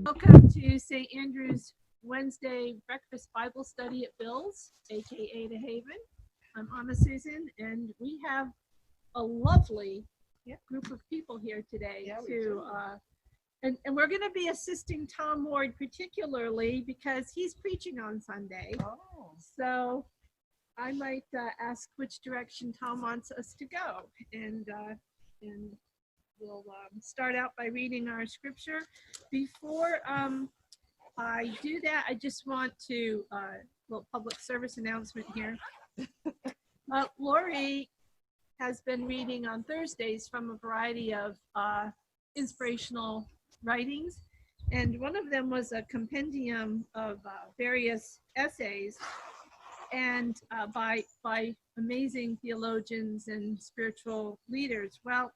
Welcome to St. Andrew's Wednesday Breakfast Bible Study at Bill's, aka The Haven. I'm Anna Susan, and we have a lovely group of people here today and we're going to be assisting Tom Ward particularly because he's preaching on Sunday. Oh. So I might ask which direction Tom wants us to go, and we'll start out by reading our scripture. Before I do that, I just want to little public service announcement here. Lori has been reading on Thursdays from a variety of inspirational writings, and one of them was a compendium of various essays and by amazing theologians and spiritual leaders. Well,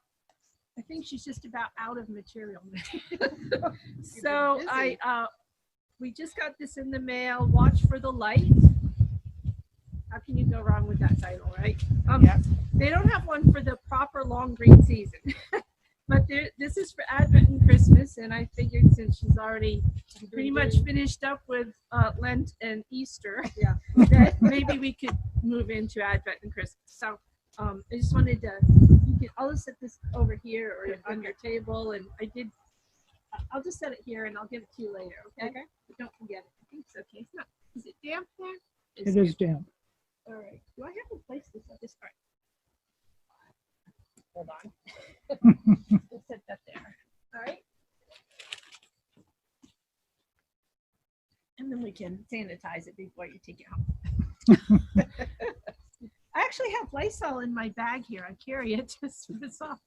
I think she's just about out of material now. So we just got this in the mail, Watch for the Light. How can you go wrong with that title, right? They don't have one for the proper long green season. But this is for Advent and Christmas, and I figured since she's already pretty much finished up with Lent and Easter, that maybe we could move into Advent and Christmas. So I just wanted to, I'll just set this over here or on your table, and I'll just set it here and I'll give it to you later, okay? But don't forget it. I think it's okay. It's not, is it damp there? It is damp. All right. Do I have to place this on this part? Hold on. We'll set that there. All right. And then we can sanitize it before you take it home. I actually have Lysol in my bag here. I carry it to spritz off.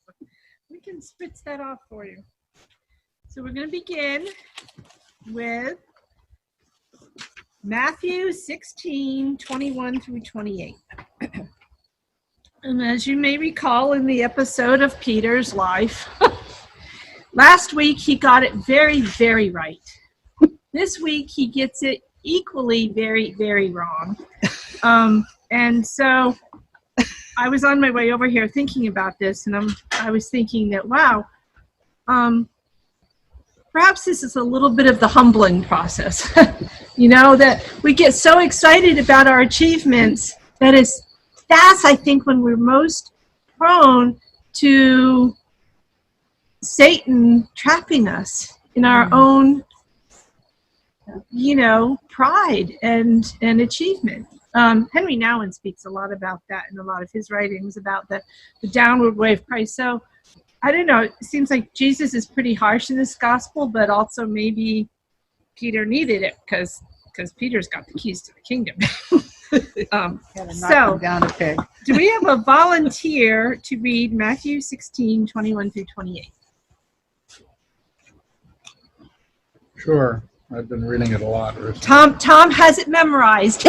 We can spritz that off for you. So we're going to begin with Matthew 16, 21 through 28. And as you may recall in the episode of Peter's life, last week he got it very, very right. This week he gets it equally very, very wrong. And so I was on my way over here thinking about this, and I was thinking that, wow, perhaps this is a little bit of the humbling process. That we get so excited about our achievements that's, I think, when we're most prone to Satan trapping us in our own, pride and achievement. Henry Nouwen speaks a lot about that in a lot of his writings about the downward way of Christ. So I don't know, it seems like Jesus is pretty harsh in this gospel, but also maybe Peter needed it because Peter's got the keys to the kingdom. So down a peg. Do we have a volunteer to read Matthew 16, 21 through 28? Sure. I've been reading it a lot recently. Tom has it memorized.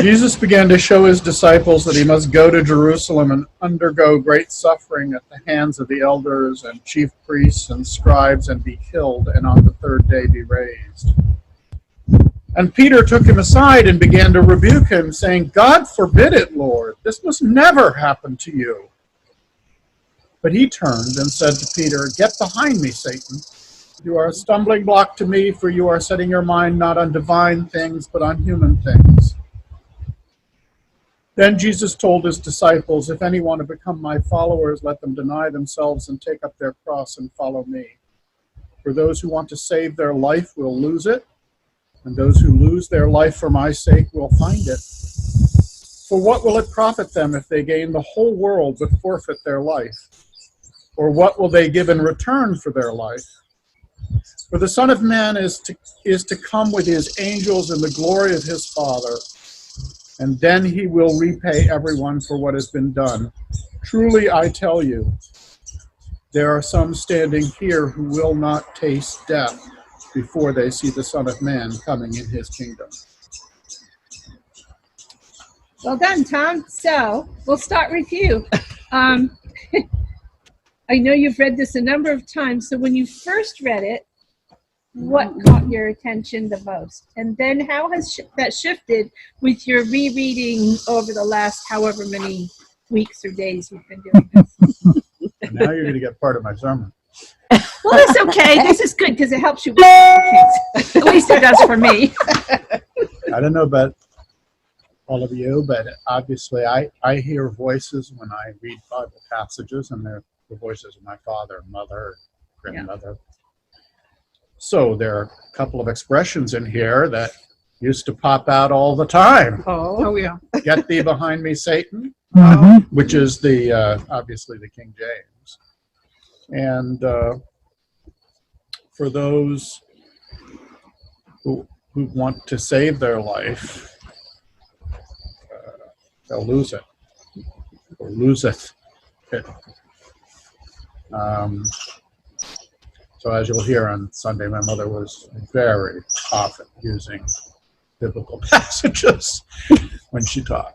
Jesus began to show his disciples that he must go to Jerusalem and undergo great suffering at the hands of the elders and chief priests and scribes and be killed, and on the third day be raised. And Peter took him aside and began to rebuke him, saying, God forbid it, Lord. This must never happen to you. But he turned and said to Peter, Get behind me, Satan. You are a stumbling block to me, for you are setting your mind not on divine things, but on human things. Then Jesus told his disciples, If any want to become my followers, let them deny themselves and take up their cross and follow me. For those who want to save their life will lose it, and those who lose their life for my sake will find it. For what will it profit them if they gain the whole world but forfeit their life? Or what will they give in return for their life? For the Son of Man is to come with his angels in the glory of his Father, and then he will repay everyone for what has been done. Truly I tell you, there are some standing here who will not taste death before they see the Son of Man coming in his kingdom. Well done, Tom. So we'll start with you. I know you've read this a number of times. So when you first read it, what caught your attention the most? And then how has that shifted with your rereading over the last however many weeks or days you've been doing this? Now you're going to get part of my sermon. Well, it's okay. This is good because it helps you with the kids. At least it does for me. I don't know about all of you, but obviously I hear voices when I read Bible passages, and they're the voices of my father, mother, grandmother. So there are a couple of expressions in here that used to pop out all the time. Oh yeah. Get thee behind me, Satan, which is the obviously the King James. And for those who want to save their life, they'll lose it, or loseth it. So as you'll hear on Sunday, my mother was very often using biblical passages when she taught.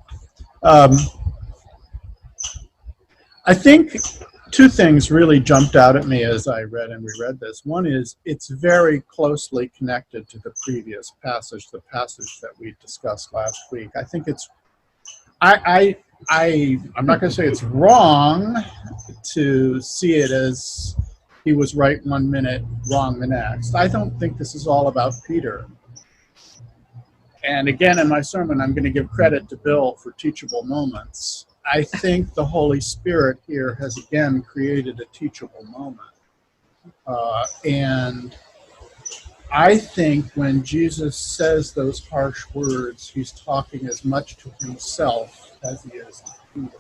I think two things really jumped out at me as I read and reread this. One is it's very closely connected to the previous passage, the passage that we discussed last week. I think it's, I'm not going to say it's wrong to see it as he was right one minute, wrong the next. I don't think this is all about Peter. And again, in my sermon, I'm going to give credit to Bill for teachable moments. I think the Holy Spirit here has again created a teachable moment. And I think when Jesus says those harsh words, he's talking as much to himself as he is to Peter.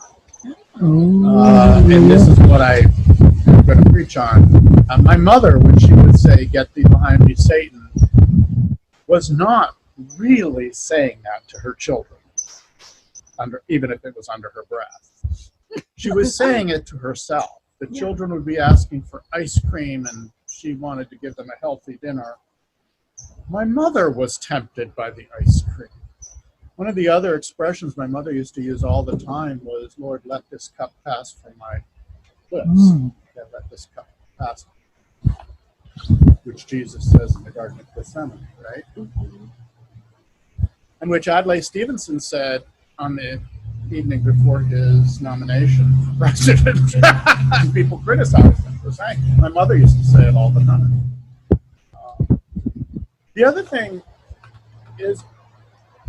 And this is what I'm going to preach on. My mother, when she would say, "Get thee behind me, Satan," was not really saying that to her children, even if it was under her breath. She was saying it to herself. The children would be asking for ice cream, and she wanted to give them a healthy dinner. My mother was tempted by the ice cream. One of the other expressions my mother used to use all the time was, "Lord, let this cup pass from my lips." Yeah, let this cup pass, which Jesus says in the Garden of Gethsemane, right? And which Adlai Stevenson said on the evening before his nomination for president. And people criticized him for saying it. My mother used to say it all the time. The other thing is,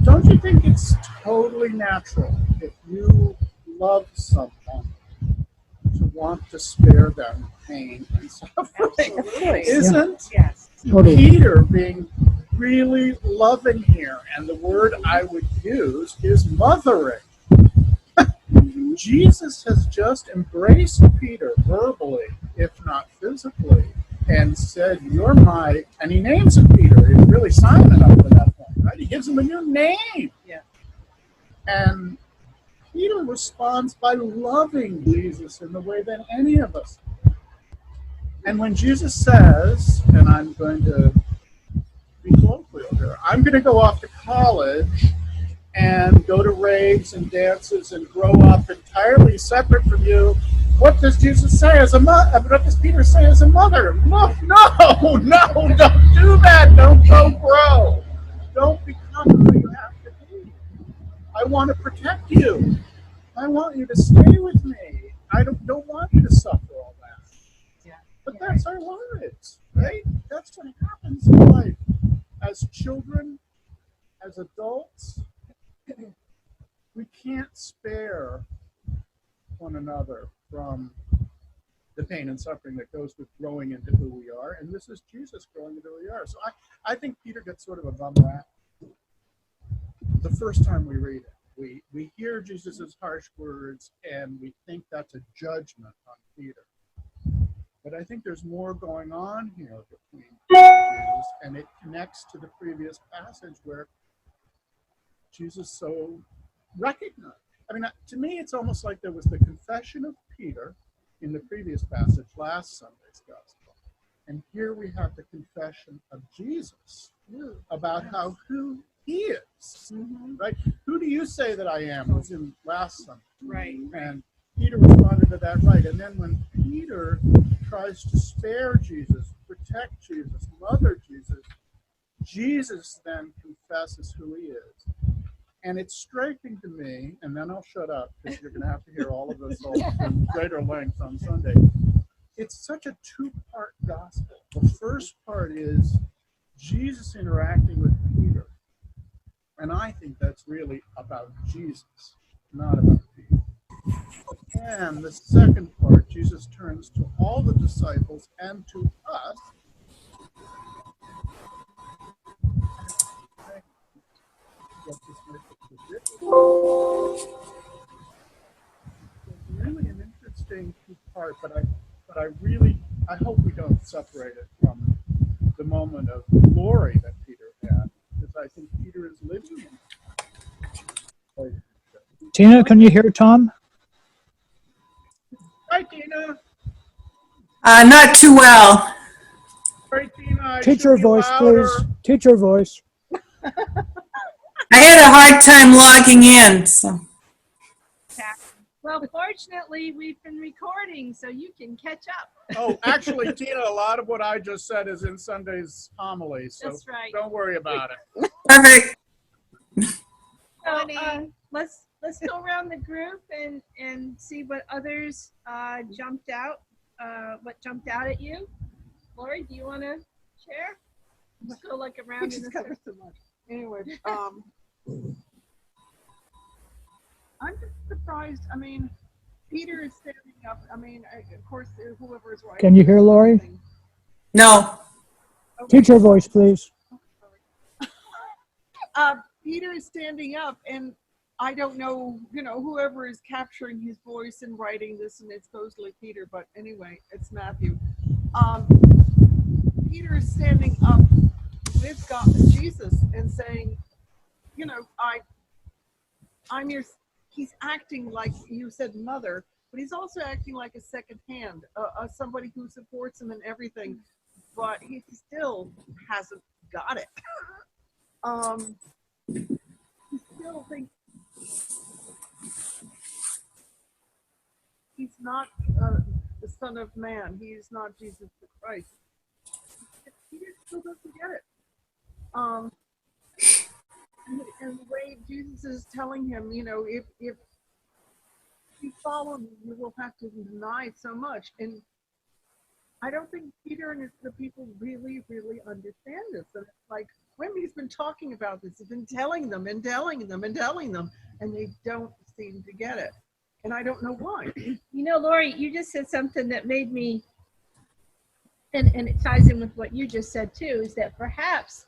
don't you think it's totally natural if you love someone to want to spare them pain and suffering? Absolutely. Isn't Yes. Peter being really loving here? And the word I would use is mothering. Jesus has just embraced Peter verbally, if not physically, and said, "You're my," and he names him Peter. He's really Simon up to that point, right? He gives him a new name. Yeah. And Peter responds by loving Jesus in the way that any of us do. And when Jesus says, and I'm going to be colloquial here, I'm going to go off to college and go to raves and dances and grow up entirely separate from you, what does Jesus say as a mother? What does Peter say as a mother? No, don't do that. Don't go grow. Don't become who you have to be. I want to protect you. I want you to stay with me. I don't want you to suffer all that. Yeah. But that's our lives, right? That's what happens in life. As children, as adults, we can't spare one another from the pain and suffering that goes with growing into who we are. And this is Jesus growing into who we are. So I think Peter gets sort of a bum rap the first time we read it. We hear Jesus' harsh words and we think that's a judgment on Peter. But I think there's more going on here between Jesus, and it connects to the previous passage where Jesus so recognized. I mean, to me, it's almost like there was the confession of Peter in the previous passage, last Sunday's gospel. And here we have the confession of Jesus about who he is, right? Who do you say that I am? Was in last Sunday. Right. And Peter responded to that right. And then when Peter tries to spare Jesus, protect Jesus, mother Jesus, Jesus then confesses who he is. And it's striking to me, and then I'll shut up because you're going to have to hear all of this in greater length on Sunday. It's such a two-part gospel. The first part is Jesus interacting with Peter. And I think that's really about Jesus, not about Peter. And the second part, Jesus turns to all the disciples and to us. It's really an interesting two-part, but I hope we don't separate it from the moment of glory that Peter had, because I think Peter is living in. Tina, can you hear Tom? Hi, Tina. Not too well. Sorry, Tina. I Teacher should be voice, louder. please. Teacher voice. I had a hard time logging in. So. Well, fortunately, we've been recording, so you can catch up. Oh, actually, Tina, a lot of what I just said is in Sunday's homily, so That's right. don't worry about it. Perfect. So, let's go around the group and see what others jumped out. What jumped out at you? Lori, do you want to share? Let's go like around in the circle. So much. Anyway, I'm just surprised. I mean, Peter is standing up. I mean, of course, whoever is right. Can you hear Lori? No. Okay. Teacher voice, please. Peter is standing up, and I don't know, whoever is capturing his voice and writing this, and it's supposedly Peter, but anyway, it's Matthew. Peter is standing up with God, Jesus, and saying, I'm your. He's acting like you said, mother, but he's also acting like a second hand, somebody who supports him and everything, but he still hasn't got it. He still thinks he's not the Son of Man. He is not Jesus the Christ. He still doesn't get it. And the way Jesus is telling him, if you follow me, you will have to deny so much. And I don't think Peter and the people really, really understand this. And it's like, when he's been talking about this, he's been telling them and telling them and telling them, and they don't seem to get it. And I don't know why. Lori, you just said something that made me, and it ties in with what you just said too, is that perhaps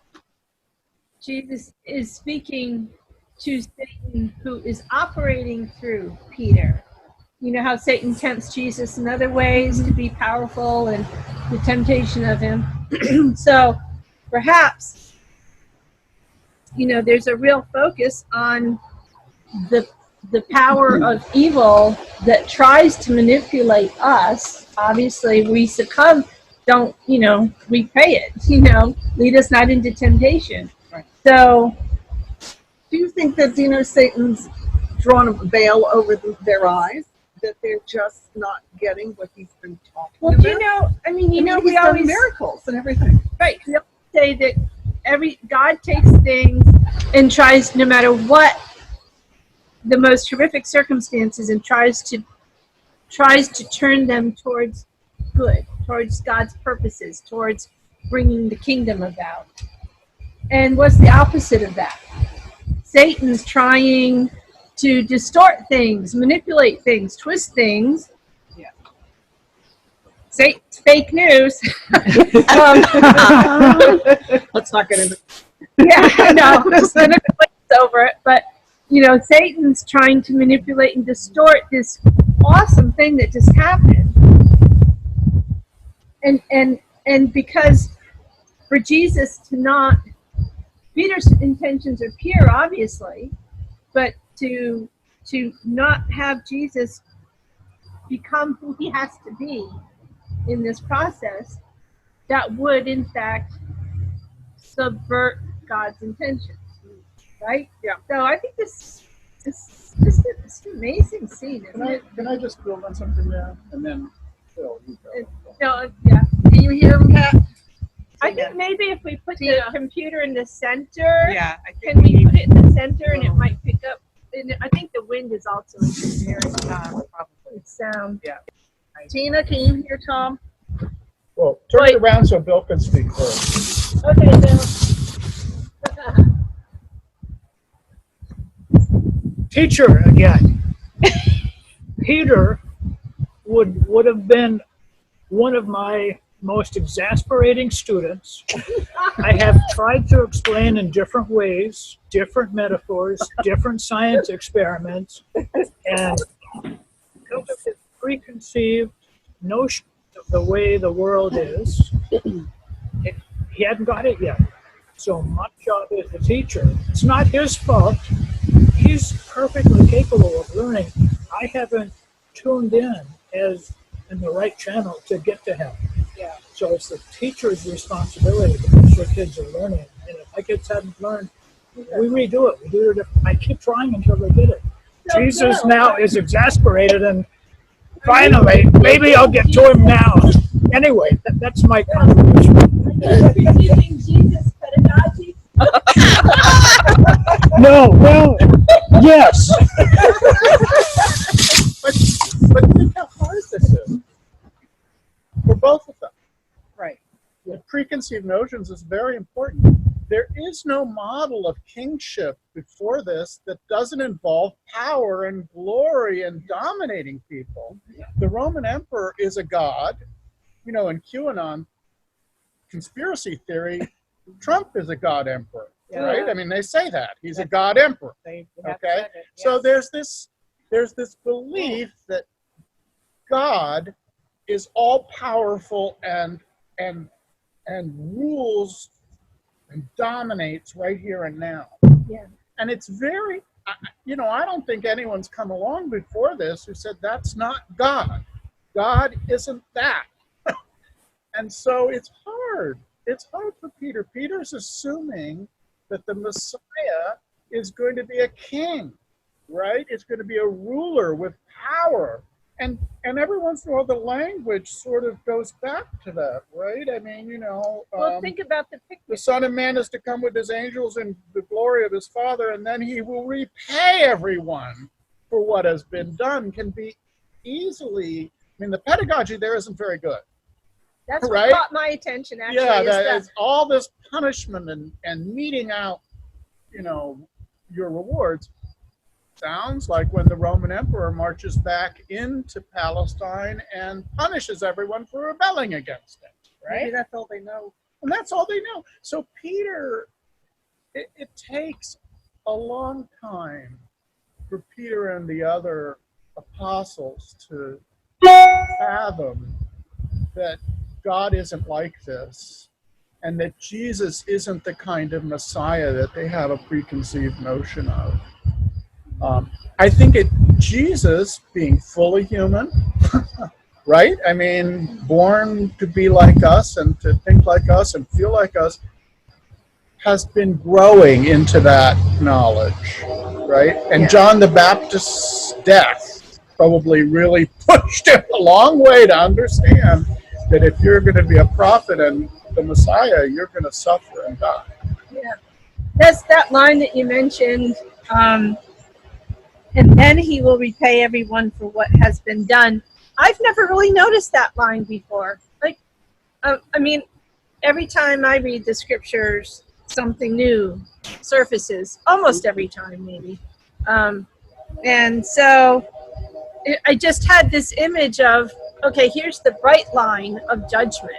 Jesus is speaking to Satan, who is operating through Peter. You know how Satan tempts Jesus in other ways to be powerful and the temptation of him. So perhaps, there's a real focus on the power of evil that tries to manipulate us. Obviously, we succumb, we pray it, lead us not into temptation. Right. So, do you think that, Satan's drawn a veil over their eyes, that they're just not getting what he's been talking about? Well, we he's always done miracles and everything. Right. We always say that God takes things and tries, no matter what the most horrific circumstances, and tries to turn them towards good, towards God's purposes, towards bringing the kingdom about. And what's the opposite of that? Satan's trying to distort things, manipulate things, twist things. Yeah. Satan's fake news. Let's not get into it. Yeah, I know. I'm just going to glaze over it. But, Satan's trying to manipulate and distort this awesome thing that just happened. And because for Jesus to not, Peter's intentions are pure, obviously, but to not have Jesus become who he has to be in this process, that would, in fact, subvert God's intentions. Right? Yeah. So I think this is an amazing scene, isn't it? Can I just build on something there? And then, Phil, you go. No, yeah. Can you hear him, Pat? I think maybe if we put the Tina. computer in the center, Yeah, I think can we put it in the center and it might pick up? And I think the wind is also interfering probably. with sound. Tina, can you hear Tom? Well, turn Wait. it around so Bill can speak first. Okay, Bill. Teacher again. Peter would have been one of my most exasperating students. I have tried to explain in different ways, different metaphors, different science experiments, and come with this preconceived notion of the way the world is. He hadn't got it yet. So my job as a teacher, it's not his fault. He's perfectly capable of learning. I haven't tuned in as in the right channel to get to him. Yeah. So it's the teacher's responsibility to make sure kids are learning. And if my kids haven't learned, we redo it. We do it. I keep trying until they get it. So, Jesus Bill, now is exasperated, and finally, maybe I'll get to him now. Anyway, that's my contribution. Are you using Jesus pedagogy? No, well, yes. But think how hard this is for both of them. Right. The preconceived notions is very important. There is no model of kingship before this that doesn't involve power and glory and dominating people. The Roman emperor is a god. You know, in QAnon conspiracy theory, Trump is a god emperor, right? I mean, they say that. He's a god emperor. They have Okay? said it, So yes. there's this belief that God is all powerful and rules and dominates right here and now. Yeah. And it's very, I don't think anyone's come along before this who said that's not God. God isn't that. And so it's hard. It's hard for Peter. Peter's assuming that the Messiah is going to be a king, right? It's going to be a ruler with power. And every once in a while, the language sort of goes back to that, right? I mean, Well, think about the picture. the Son of Man is to come with his angels in the glory of his Father, and then he will repay everyone for what has been done. Can be easily, the pedagogy there isn't very good. That's what right? caught my attention, actually. Yeah, is it's all this punishment and meting out, your rewards. Sounds like when the Roman emperor marches back into Palestine and punishes everyone for rebelling against him, right? Maybe that's all they know. And that's all they know. So Peter, it takes a long time for Peter and the other apostles to fathom that God isn't like this and that Jesus isn't the kind of Messiah that they have a preconceived notion of. I think Jesus being fully human, right? I mean, born to be like us and to think like us and feel like us, has been growing into that knowledge, right? And John the Baptist's death probably really pushed him a long way to understand that if you're going to be a prophet and the Messiah, you're going to suffer and die. Yeah. That's that line that you mentioned. And then he will repay everyone for what has been done. I've never really noticed that line before. Every time I read the scriptures, something new surfaces, almost every time maybe. And so I just had this image of, okay, here's the bright line of judgment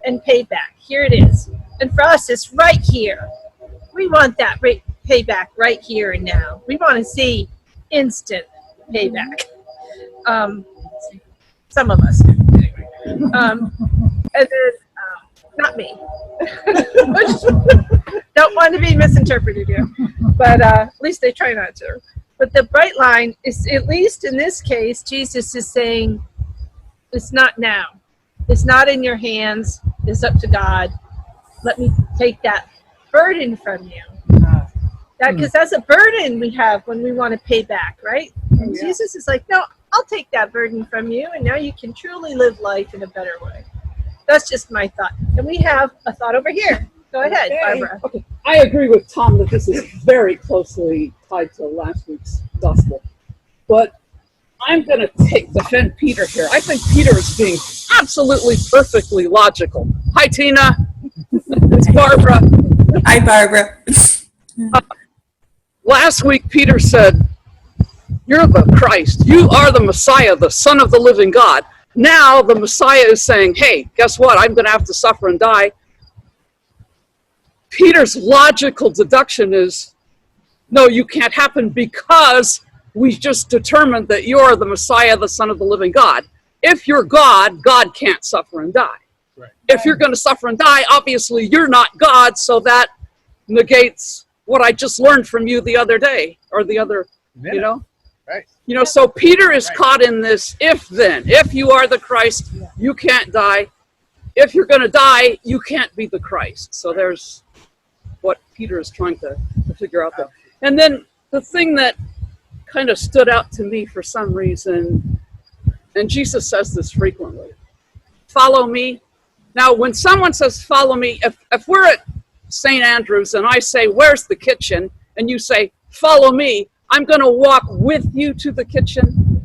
and payback. Here it is. And for us, it's right here. We want that payback right here and now. We want to see instant payback. Some of us, anyway. And then, not me. Don't want to be misinterpreted here, but at least they try not to. But the bright line is, at least in this case, Jesus is saying, it's not now. It's not in your hands. It's up to God. Let me take that burden from you. Because that's a burden we have when we want to pay back, right? And Jesus is like, no, I'll take that burden from you, and now you can truly live life in a better way. That's just my thought. And we have a thought over here. Go ahead, Okay. Barbara. Okay. I agree with Tom that this is very closely tied to last week's gospel. But I'm going to defend Peter here. I think Peter is being absolutely perfectly logical. Hi, Tina. It's Barbara. Hi, Barbara. Last week, Peter said, "You're the Christ. You are the Messiah, the Son of the living God." Now the Messiah is saying, "Hey, guess what? I'm going to have to suffer and die." Peter's logical deduction is, no, you can't happen because we just determined that you're the Messiah, the Son of the living God. If you're God, God can't suffer and die. Right. If you're going to suffer and die, obviously you're not God, so that negates what I just learned from you the other day, or the other, you know? Right. You know, so Peter is Right. caught in this if then. If you are the Christ, you can't die. If you're going to die, you can't be the Christ. So there's what Peter is trying to figure out there. And then the thing that kind of stood out to me for some reason, and Jesus says this frequently, follow me. Now, when someone says follow me, if we're at St. Andrews and I say, where's the kitchen? And you say, follow me, I'm going to walk with you to the kitchen.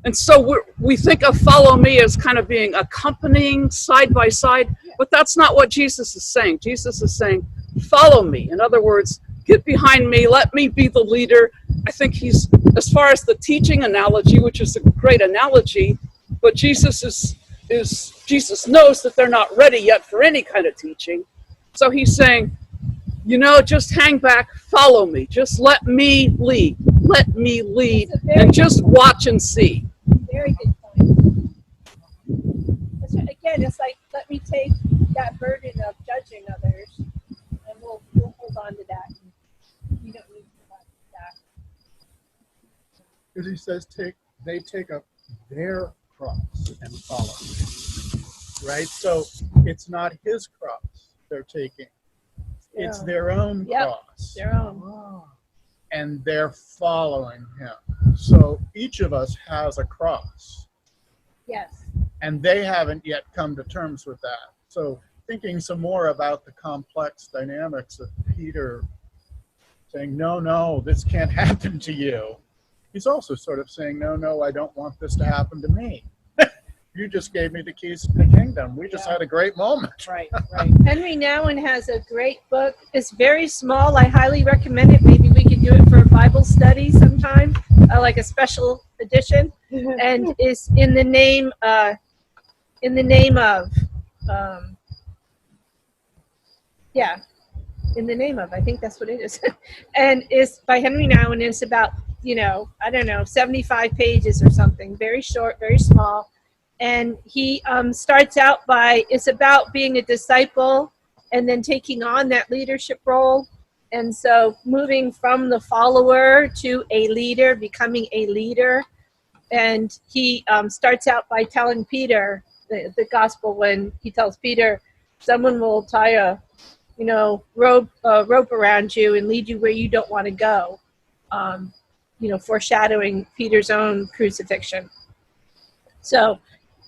And so we think of follow me as kind of being accompanying side by side, but that's not what Jesus is saying. Jesus is saying, follow me. In other words, get behind me, let me be the leader. I think he's, as far as the teaching analogy, which is a great analogy, but Jesus knows that they're not ready yet for any kind of teaching. So he's saying, you know, just hang back, follow me, just let me lead, and just watch and see. Very good point. Again, it's like, let me take that burden of judging others, and we'll hold on to that. You don't need to hold on to that. Because he says they take up their cross and follow him. Right? So it's not his cross they're taking. It's their own cross. Their own. And they're following him. So each of us has a cross. Yes. And they haven't yet come to terms with that. So thinking some more about the complex dynamics of Peter saying, no, this can't happen to you. He's also sort of saying, no, I don't want this to happen to me. You just gave me the keys to the kingdom. We just had a great moment. Right. Henry Nouwen has a great book. It's very small. I highly recommend it. Maybe we could do it for a Bible study sometime, like a special edition. And it's in the name of, in the name of, I think that's what it is. And it's by Henry Nouwen. It's about, 75 pages or something. Very short, very small. And he starts out by, it's about being a disciple and then taking on that leadership role. And so moving from the follower to a leader, becoming a leader. And he starts out by telling Peter the gospel when he tells Peter, someone will tie a rope around you and lead you where you don't want to go. Foreshadowing Peter's own crucifixion. So,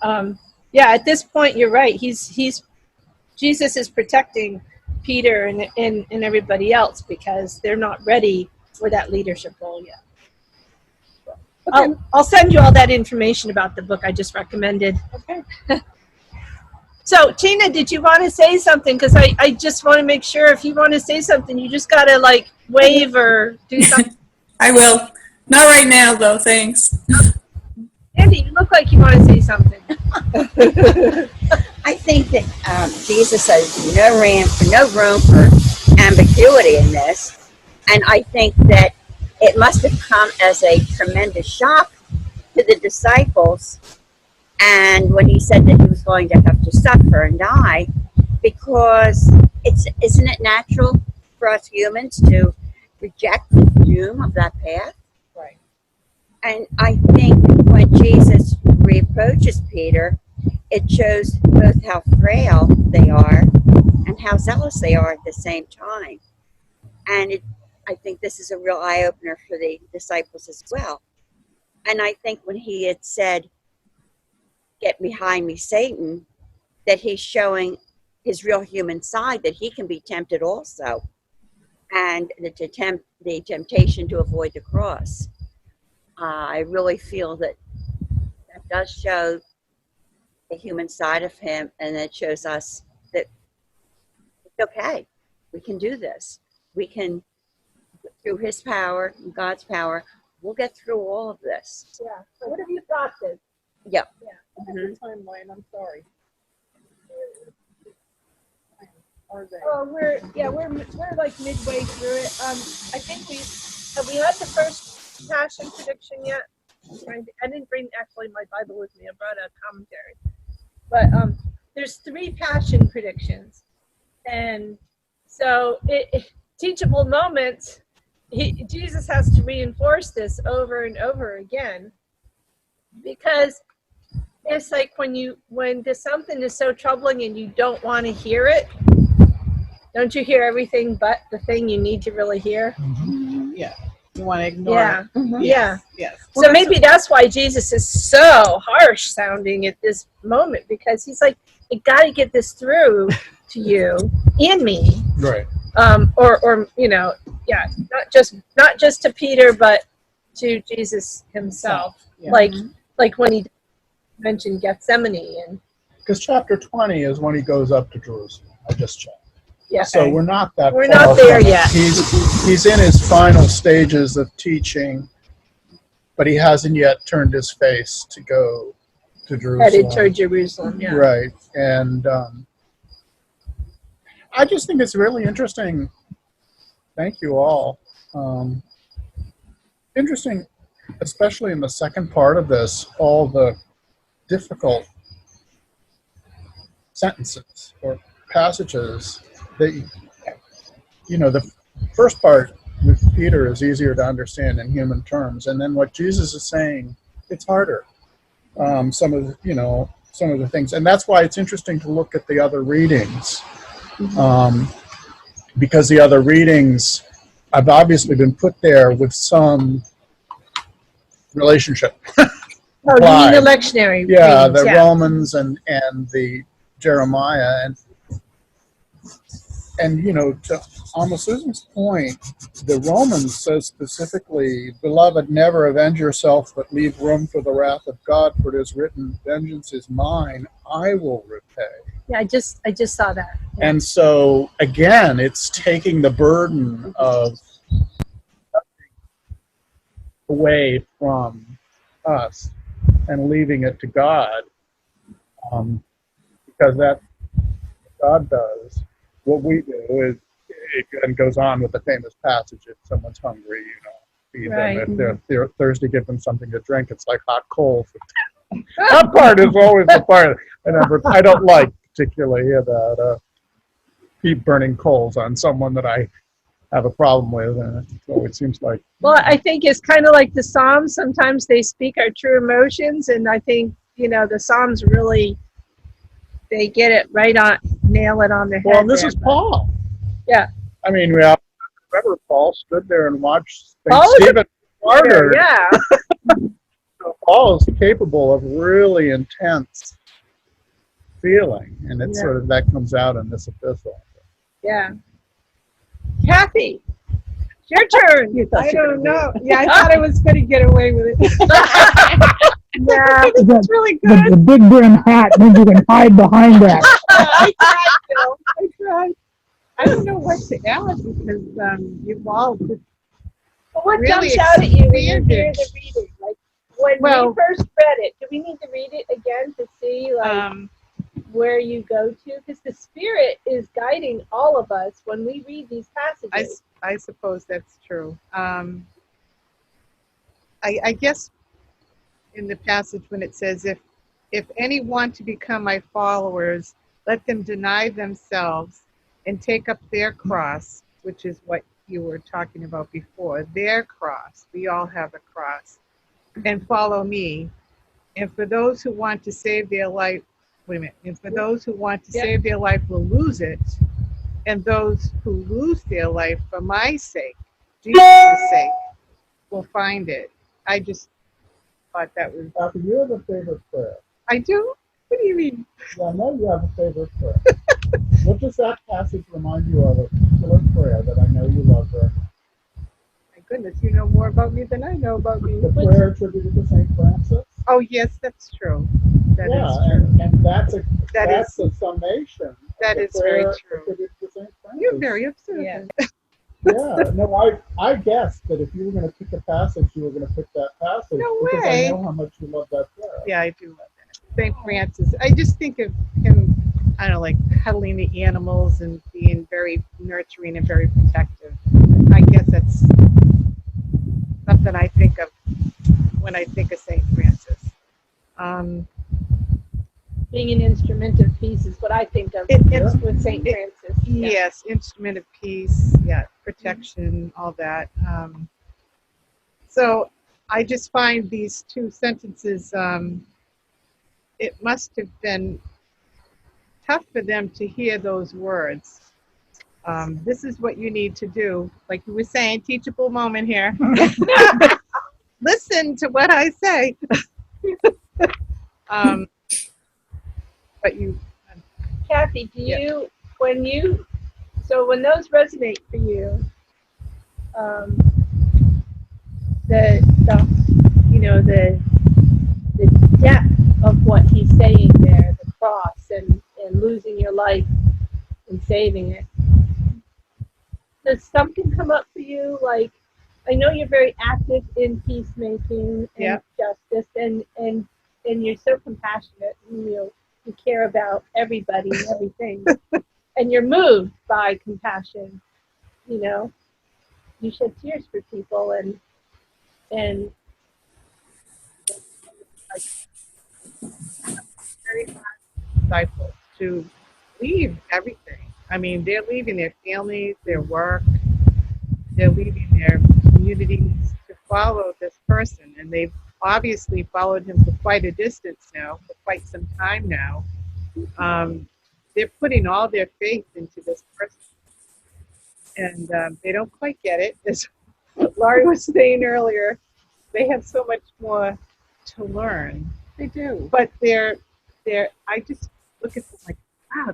at this point, you're right. Jesus is protecting Peter and everybody else because they're not ready for that leadership role yet. I'll send you all that information about the book I just recommended. Okay. So, Tina, did you want to say something? Because I just want to make sure if you want to say something, you just got to wave or do something. I will. Not right now, though. Thanks. Andy, you look like you want to say something. I think that Jesus has no room for ambiguity in this, and I think that it must have come as a tremendous shock to the disciples, and when he said that he was going to have to suffer and die, because isn't it natural for us humans to reject the doom of that path? Right. And I think when Jesus reapproaches Peter, it shows both how frail they are and how zealous they are at the same time. And I think this is a real eye-opener for the disciples as well. And I think when he had said, "Get behind me, Satan," that he's showing his real human side, that he can be tempted also, and the temptation to avoid the cross. I really feel that does show the human side of him, and it shows us that it's okay. We can do this. We can, through his power, God's power, we'll get through all of this. Yeah. So what have you got this? Yeah. The timeline, I'm sorry. Are they? Oh, we're like midway through it. I think we had the first passion prediction yet. I didn't bring actually my Bible with me. I brought a commentary, but there's 3 passion predictions, and so teachable moments. Jesus has to reinforce this over and over again, because it's like when something is so troubling and you don't want to hear it. Don't you hear everything but the thing you need to really hear? Yeah. You want to ignore Yeah. it. Mhm. Yeah. Yes. So maybe that's why Jesus is so harsh sounding at this moment, because he's like, I got to get this through to you in me. Right. Or yeah, not just to Peter, but to Jesus himself. Yeah. Like when he mentioned Gethsemane, and Because chapter 20 is when he goes up to Jerusalem. I just checked. yeah. So we're not that We're far not there from it. yet. He's in his final stages of teaching, but he hasn't yet turned his face to go to Jerusalem. Headed toward Jerusalem. Yeah. Right. And I just think it's really interesting. Thank you all. Interesting, especially in the second part of this, all the difficult sentences or passages that, the first part with Peter is easier to understand in human terms. And then what Jesus is saying, it's harder. Some of the things. And that's why it's interesting to look at the other readings. Because the other readings have obviously been put there with some relationship. Oh, you mean Applied. the lectionary? Yeah, readings, the Romans and the Jeremiah. And to Alma Susan's point, the Romans says specifically, "Beloved, never avenge yourself, but leave room for the wrath of God, for it is written, vengeance is mine, I will repay." Yeah, I just saw that. And so, again, it's taking the burden of away from us and leaving it to God, because that's what God does. What we do is, it and goes on with the famous passage, if someone's hungry, feed Right. them. If they're thirsty, give them something to drink. It's like hot coals. That part is always the part I don't like particularly about keep burning coals on someone that I have a problem with, and so it seems like. Well, I think it's kind of like the Psalms. Sometimes they speak our true emotions, and I think the Psalms really, they get it right on, nail it on the head. Well, and this there, is but- Paul. Yeah. I mean, we have, remember Paul stood there and watched Paul is Stephen martyred. Yeah. So Paul is capable of really intense feeling, and it's sort of that comes out in this epistle. Yeah. Kathy, it's your turn. I don't know. Yeah, I thought I was going to get away with it. Yeah, that's really The, good. the big brim hat means you can hide behind that. I tried, Bill. I tried. I don't know what to add because you've all just Well, what really jumps out at you when you hear expanded. the reading? Like when Well- we first read it, do we need to read it again to see where you go to? Because the Spirit is guiding all of us when we read these passages. I suppose that's true. I guess in the passage when it says, if any want to become my followers, let them deny themselves and take up their cross, which is what you were talking about before, their cross. We all have a cross. And follow me. And for those who want to save their life, wait a minute. And for those who want to save their life will lose it. And those who lose their life for my sake, Jesus' sake, will find it. I just thought that was, Kathy, you have a favorite prayer. I do? What do you mean? Yeah, I know you have a favorite prayer. What does that passage remind you of? A particular prayer that I know you love very much. My goodness, you know more about me than I know about me. The prayer attributed to Saint Francis. Oh yes, that's true. That is Yeah, true. and that's a That that's is a summation. that of is the very prayer true. attributed to Saint Francis. You're very observant. Yeah. Yeah, no, I guessed that if you were going to pick a passage, you were going to pick that passage No because way. I know how much you love that prayer. Yeah, I do love that. St. Francis. I just think of him, I don't know, like cuddling the animals and being very nurturing and very protective. I guess that's something I think of when I think of St. Francis. Being an instrument of peace is what I think of with St. Francis. Yeah. Yes, instrument of peace, yeah, protection, all that. So I just find these two sentences, it must have been tough for them to hear those words. This is what you need to do. Like you were saying, teachable moment here. Listen to what I say. But you, Kathy, do you, when those resonate for you, the depth of what he's saying there, the cross and losing your life and saving it, does something come up for you? Like, I know you're very active in peacemaking and Yeah. justice, and you're so compassionate. You care about everybody and everything, and you're moved by compassion. You know, you shed tears for people, and like, very disciples to leave everything. I mean, they're leaving their families, their work, they're leaving their communities to follow this person. And they've obviously followed him for quite a distance now, for quite some time now. They're putting all their faith into this person. And they don't quite get it. As Laurie was saying earlier, they have so much more to learn. They do. But I just look at them like, wow,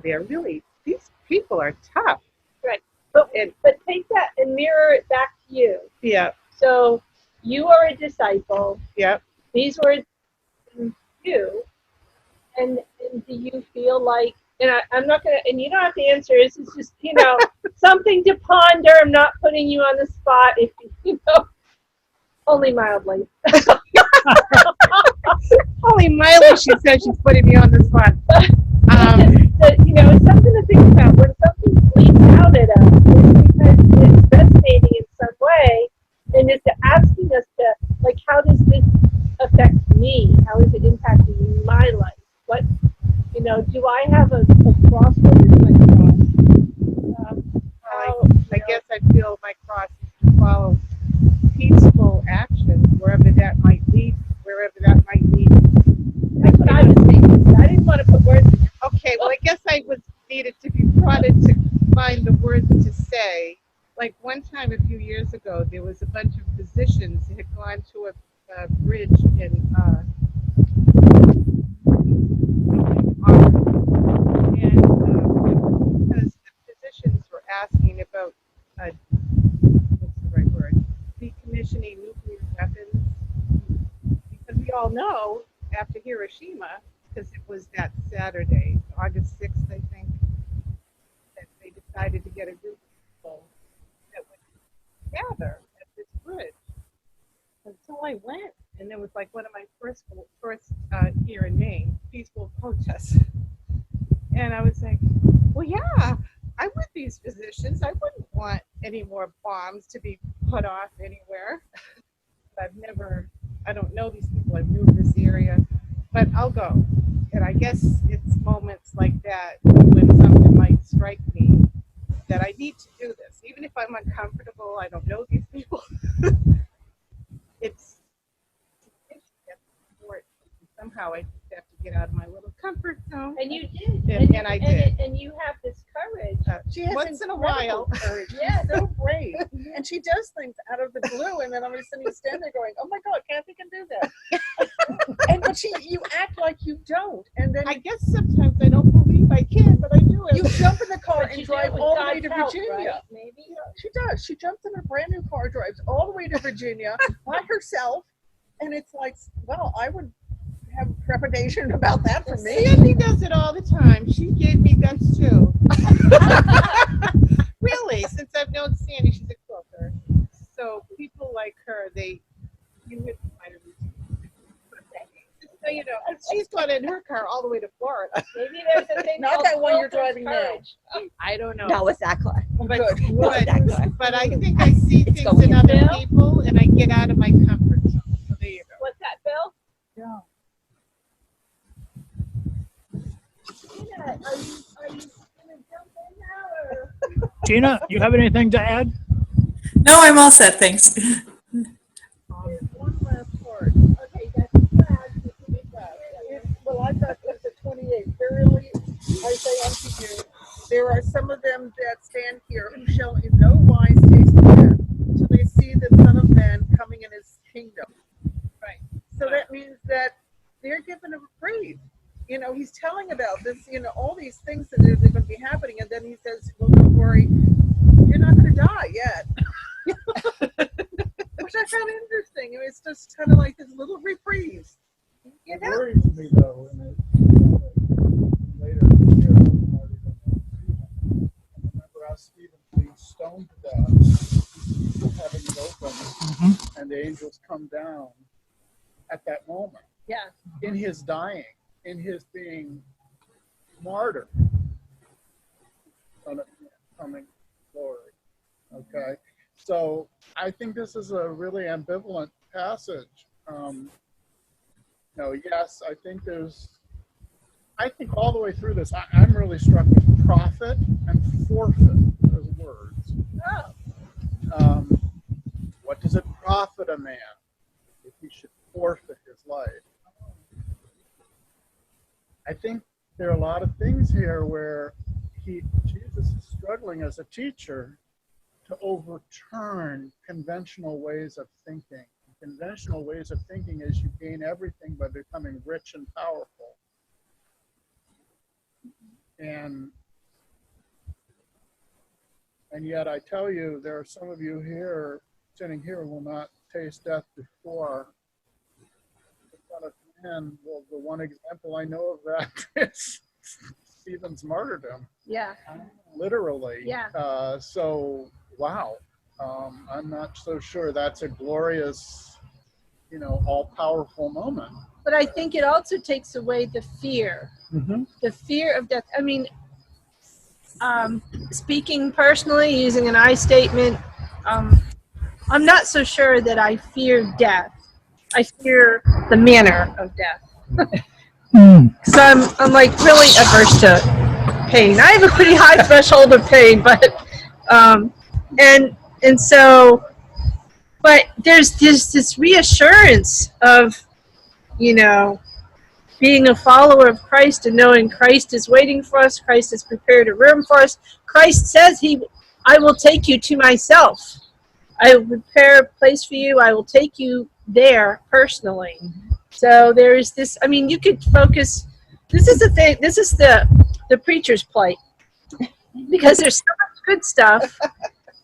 these people are tough. right. But take that and mirror it back to you. Yeah, So you are a disciple. yeah. These words you, and do you feel like? And I'm not gonna. And you don't have to answer. This is just something to ponder. I'm not putting you on the spot. If only mildly. Only Miley, she said she's putting me on the spot. It's something to think about. When something bleeds out at us, it's because it's resonating in some way, and it's asking us to, like, how does this affect me? How is it impacting my life? What, do I have a cross? What is my cross? I guess I feel my cross is to follow peaceful actions wherever that might lead. That's what I was thinking. I didn't want to put words in. Okay, well, I guess I was needed to be prodded to find the words to say. Like one time a few years ago, there was a bunch of physicians who had gone to a bridge in and because the physicians were asking about what's the right word, decommissioning nuclear weapons, because we all know after Hiroshima, because it was that Saturday, August 6th, I think, that they decided to get a group of people that would gather at this bridge. And so I went, and it was like one of my first here in Maine, peaceful protests. And I was like, well, yeah, I'm with these physicians. I wouldn't want any more bombs to be put off anywhere. I don't know these people. I've moved this area, but I'll go. And I guess it's moments like that when something might strike me that I need to do this. Even if I'm uncomfortable, I don't know these people. it's somehow I just have to get out of my little comfort zone. And you did. And I did. And you have this courage. She has Once in a incredible while. courage. She's so brave. And she does things out of the blue, and then I'm just sitting standing there going, oh my God, Kathy can do that. But you act like you don't. And then I guess sometimes I don't believe I can, but I do it. you jump in the car But and you drive do it with all the way God's to help, Virginia. right? Maybe. She does. She jumps in a brand new car, drives all the way to Virginia by herself. And it's like, well, I would have trepidation about that for me. Sandy does it all the time. She gave me guts too. Really, since I've known Sandy, she's a quilter. So people like her, you would find her. So you know, and she's gone in her car all the way to Florida. Maybe there's a thing Not called that one you're quilter's driving now. courage. I don't know. Not with that car. But, Good. Not with that car. but I think I see It's things going in other Bill? people, and I get out of my comfort zone. So there you go. What's that, Bill? Yeah. Tina, are you gonna jump in now or? Tina, you have anything to add? No, I'm all set, thanks. One last part. Okay, that's flag. Well, I've got the 28. Verily, I say unto you, there are some of them that stand here who shall in no wise taste death till they see the Son of Man coming in his kingdom. Right. So that means that they're given a reprieve. You know, he's telling about this, all these things that are going to be happening, and then he says, well, don't worry, you're not going to die yet. Which I found interesting. It's just kind of like this little reprieve. It worries me though, and later in the year, I remember how Stephen being stoned to death, having it open, and the angels come down at that moment. Yeah. In his dying, in his being martyred, coming glory. Okay, so I think this is a really ambivalent passage. Yes, I think all the way through this, I'm really struck with profit and forfeit as words. Oh. What does it profit a man if he should forfeit his life? I think there are a lot of things here where Jesus is struggling as a teacher to overturn conventional ways of thinking. Conventional ways of thinking is you gain everything by becoming rich and powerful. And yet I tell you, there are some of you here, sitting here, who will not taste death before the Son of Man. Well, the one example I know of that is Stephen's martyrdom. Yeah. Literally. Yeah. So, wow. I'm not so sure that's a glorious, all-powerful moment. But I think it also takes away the fear. Mm-hmm. The fear of death. I mean, speaking personally, using an I statement, I'm not so sure that I fear death. I fear the manner of death. So I'm like really averse to pain. I have a pretty high threshold of pain, but and so, but there's this reassurance of, being a follower of Christ and knowing Christ is waiting for us. Christ has prepared a room for us. Christ says I will take you to myself. I will prepare a place for you. I will take you there personally. So there is this, you could focus, this is the thing, this is the preacher's plight. Because there's so much good stuff.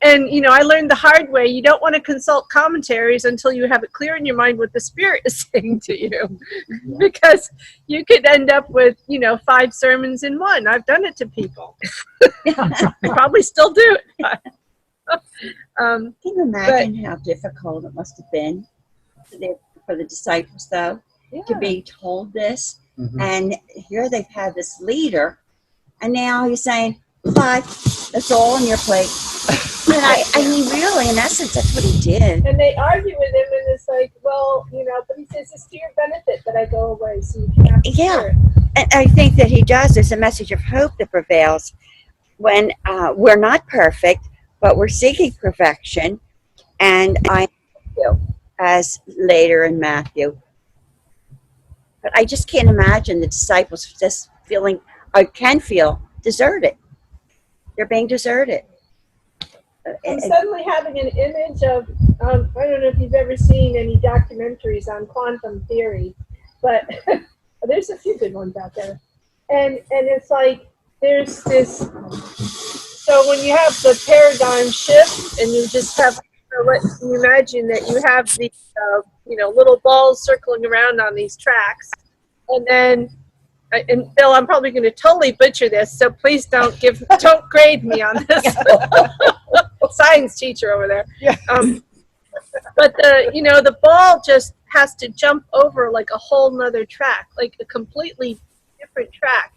And, I learned the hard way, you don't want to consult commentaries until you have it clear in your mind what the Spirit is saying to you. Because you could end up with, 5 sermons in one. I've done it to people. I probably still do it. But, Can you imagine how difficult it must have been for the disciples, though, to be told this? Mm-hmm. And here they've had this leader, and now he's saying, "Bye, that's all on your plate." And he really, in essence, that's what he did. And they argue with him, and it's like, well, but he says it's to your benefit that I go away, so you can have the Spirit. And I think that he does. There's a message of hope that prevails when we're not perfect, but we're seeking perfection. And I do, as later in Matthew. But I just can't imagine the disciples just feeling, or can feel, deserted. They're being deserted. I'm suddenly having an image of, I don't know if you've ever seen any documentaries on quantum theory, but there's a few good ones out there. And it's like, there's this, so when you have the paradigm shift and you just have, you imagine that you have these, little balls circling around on these tracks. And then, and Bill, I'm probably going to totally butcher this, so please don't grade me on this. Science teacher over there. Yeah. But the ball just has to jump over like a whole nother track, like a completely different track.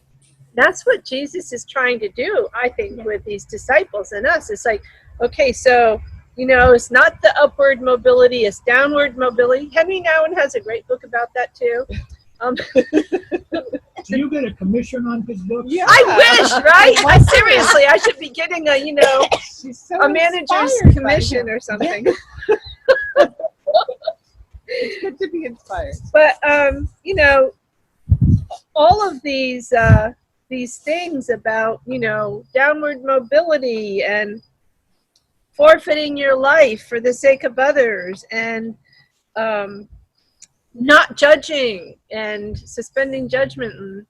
That's what Jesus is trying to do, I think, with these disciples and us. It's like, okay, so, it's not the upward mobility, it's downward mobility. Henry Nouwen has a great book about that too. Do you get a commission on his books? Yeah. I wish, right? Seriously, I should be getting She's so a manager's inspired by commission him. or something. It's good to be inspired. But all of these things about downward mobility and forfeiting your life for the sake of others, and not judging and suspending judgment, and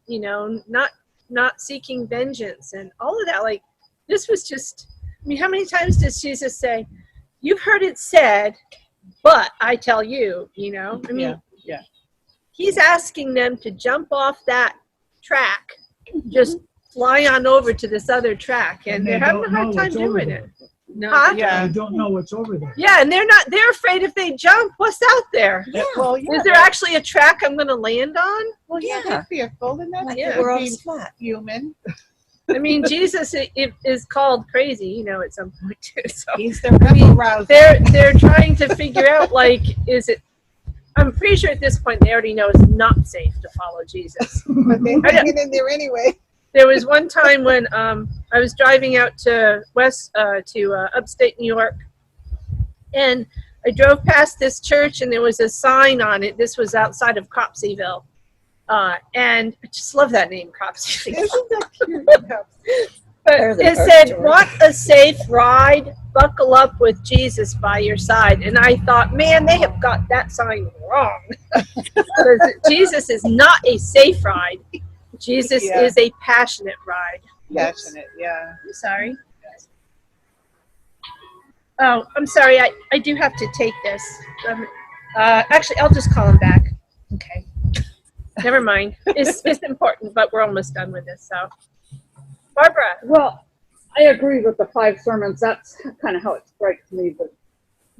not seeking vengeance, and all of that. Like, this was just, how many times does Jesus say, "You've heard it said, but I tell you," Yeah. He's asking them to jump off that track, just fly on over to this other track, and they're having a hard time doing it. No, Huh? Yeah. You don't know what's over there. Yeah, and they're afraid if they jump, what's out there? Well, yeah. Is there actually a track I'm going to land on? Well, yeah, they're fearful, and that's Yeah. We're all being flat. human. Jesus is called crazy, at some point too. So He's the rebel rouser. they're trying to figure out, like, is it? I'm pretty sure at this point they already know it's not safe to follow Jesus. But they're hanging in there anyway. There was one time when I was driving out to upstate New York, and I drove past this church, and there was a sign on it. This was outside of Cropseyville, and I just love that name, Cropseyville. Isn't that cute? But There's a it first said, George. "Want a safe ride? Buckle up with Jesus by your side." And I thought, man, they have got that sign wrong. Because Jesus is not a safe ride. Jesus Yeah. is a passionate ride. Passionate, yeah. I'm sorry. Oh, I'm sorry. I do have to take this. Actually, I'll just call him back. Okay. Never mind. It's important, but we're almost done with this. So, Barbara. Well, I agree with the 5 sermons. That's kind of how it strikes me. But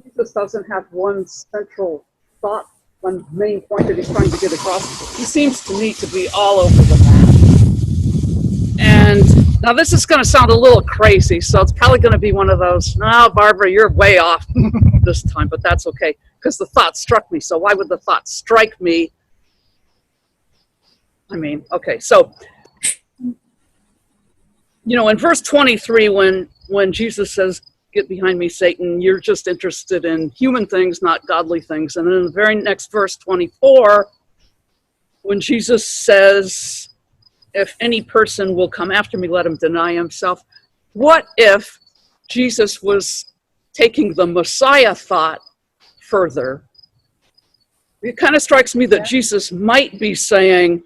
Jesus doesn't have one central thought, one main point that he's trying to get across. He seems to me to be all over the map. And now this is going to sound a little crazy, so it's probably going to be one of those, "No, Barbara, you're way off this time," but that's okay, because the thought struck me. So why would the thought strike me? Okay, so in verse 23, when Jesus says, "Get behind me, Satan," you're just interested in human things, not godly things. And then in the very next verse, 24, when Jesus says, "If any person will come after me, let him deny himself." What if Jesus was taking the Messiah thought further? It kind of strikes me that Jesus might be saying,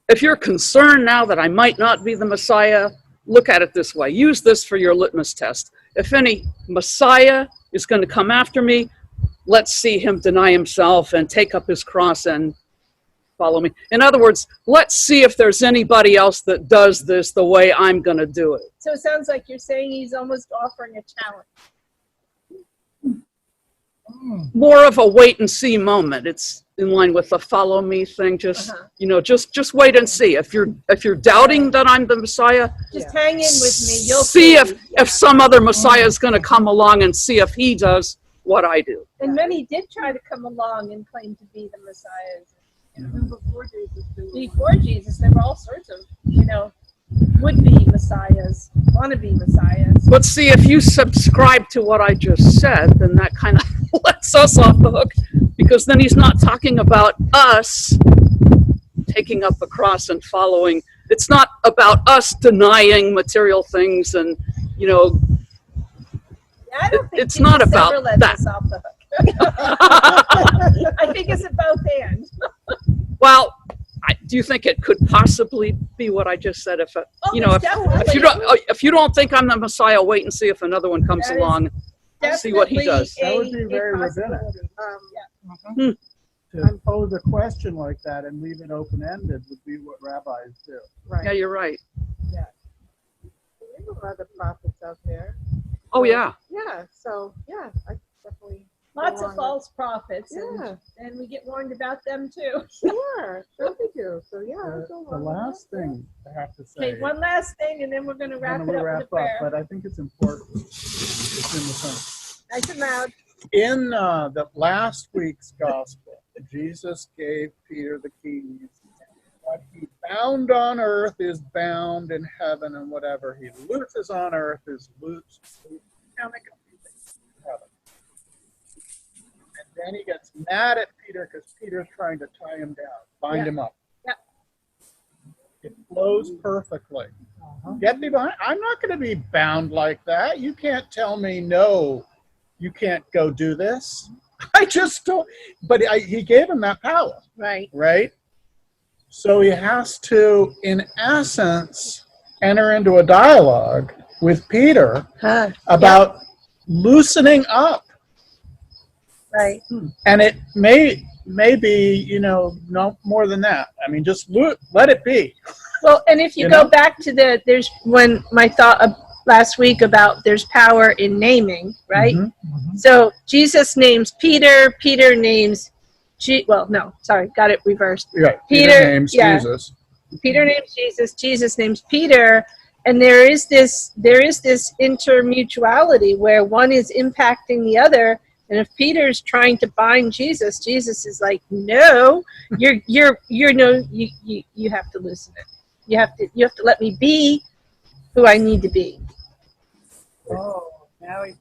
if you're concerned now that I might not be the Messiah, look at it this way. Use this for your litmus test. If any Messiah is going to come after me, let's see him deny himself and take up his cross and follow me. In other words, let's see if there's anybody else that does this the way I'm going to do it. So it sounds like you're saying he's almost offering a challenge. More of a wait and see moment. It's in line with the follow me thing. Just just wait and see. If you're doubting that I'm the Messiah, Just hang in with me. You'll see if some other Messiah is going to come along and see if he does what I do. And many did try to come along and claim to be the Messiahs. Before Jesus, there were all sorts of, would-be Messiahs, wannabe Messiahs. But see, if you subscribe to what I just said, then that kind of lets us off the hook, because then he's not talking about us taking up a cross and following It's not about us denying material things and, you know, I don't think it's not Jesus about ever let that. us off the hook. I think it's a both and. Well, do you think it could possibly be what I just said? If you know, if you don't think I'm the Messiah, wait and see if another one comes That is along. See what he does. That would be very rabbinic. To pose a question like that and leave it open-ended would be what rabbis do. Right. Yeah, you're right. There are other prophets out there. Oh yeah. Yeah. So yeah, I definitely. Lots go of on false prophets, Yeah. and we get warned about them too. Sure, sure we do. So yeah, I'll The go along with last that. thing I have to say, Okay, one last thing, and then we're going to wrap when it we up wrap with a prayer. but I think it's important. It's in the sentence. Nice and loud. In the last week's gospel, Jesus gave Peter the keys. What he bound on earth is bound in heaven, and whatever he looses on earth is loosed in heaven. And then he gets mad at Peter because Peter's trying to tie him down, bind him up. Yep. It flows perfectly. Get me behind. I'm not going to be bound like that. You can't tell me no. You can't go do this. I just don't. But he gave him that power, Right. right? So he has to, in essence, enter into a dialogue with Peter about loosening up. Right. And it may be, you know, no more than that. I mean, just let it be. Well, and if you go back to there's when my thought of last week about there's power in naming, right? So Jesus names Peter, Peter names, got it reversed. Yeah, Peter names Jesus. Peter names Jesus, Jesus names Peter, and there is this intermutuality where one is impacting the other. And if Peter's trying to bind Jesus, Jesus is like, no, you have to loosen it. You have to let me be who I need to be. Oh, now he's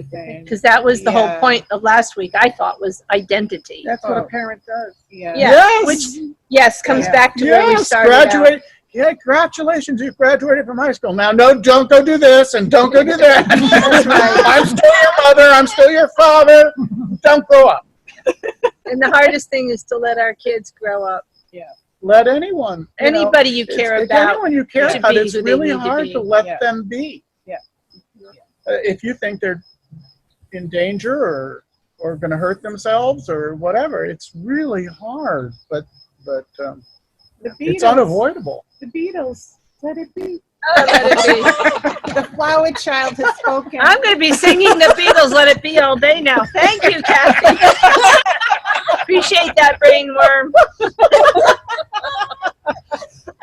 saying. Because that was the whole point of last week, I thought, was identity. That's what a parent does. Yeah. Yeah, Yes. which comes back to where we started graduate. out. Yeah, congratulations, you graduated from high school. Now, no, don't go do this and don't go do that. That's right. I'm still your mother. I'm still your father. Don't grow up. And the hardest thing is to let our kids grow up. Let anyone. Anybody you care about. Anyone you care to about, be it's who they really need to hard be. to let Yeah. them be. Yeah. If you think they're in danger or going to hurt themselves or whatever, it's really hard. But The it's Beatles. unavoidable. The Beatles. Let it be. Let it be. The flower child has spoken. I'm going to be singing the Beatles, Let It Be all day now. Thank you, Kathy. Appreciate that, brainworm.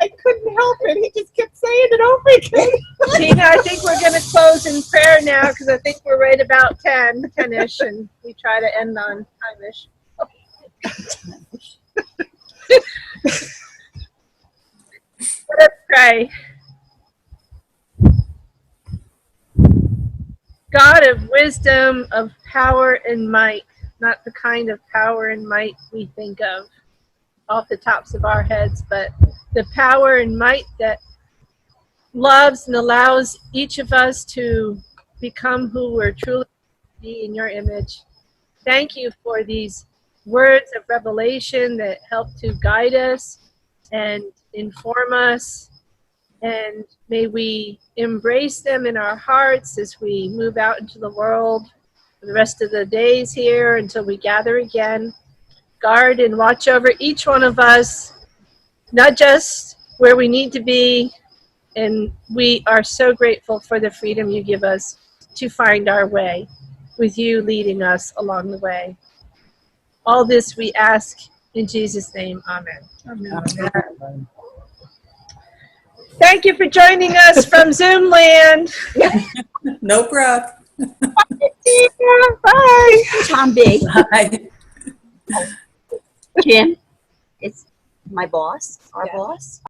I couldn't help it. He just kept saying it over again. Tina, I think we're going to close in prayer now because I think we're right about 10-ish, and we try to end on time-ish. Let us pray. God of wisdom, of power and might, not the kind of power and might we think of off the tops of our heads, but the power and might that loves and allows each of us to become who we're truly be in your image. Thank you for these words of revelation that help to guide us and inform us. And may we embrace them in our hearts as we move out into the world for the rest of the days here until we gather again. Guard and watch over each one of us, not just where we need to be. And we are so grateful for the freedom you give us to find our way, with you leading us along the way. All this we ask in Jesus' name. Amen. Amen. Thank you for joining us from Zoom land. No problem. Bye. Tom B. Bye. Jim, it's my boss, our boss.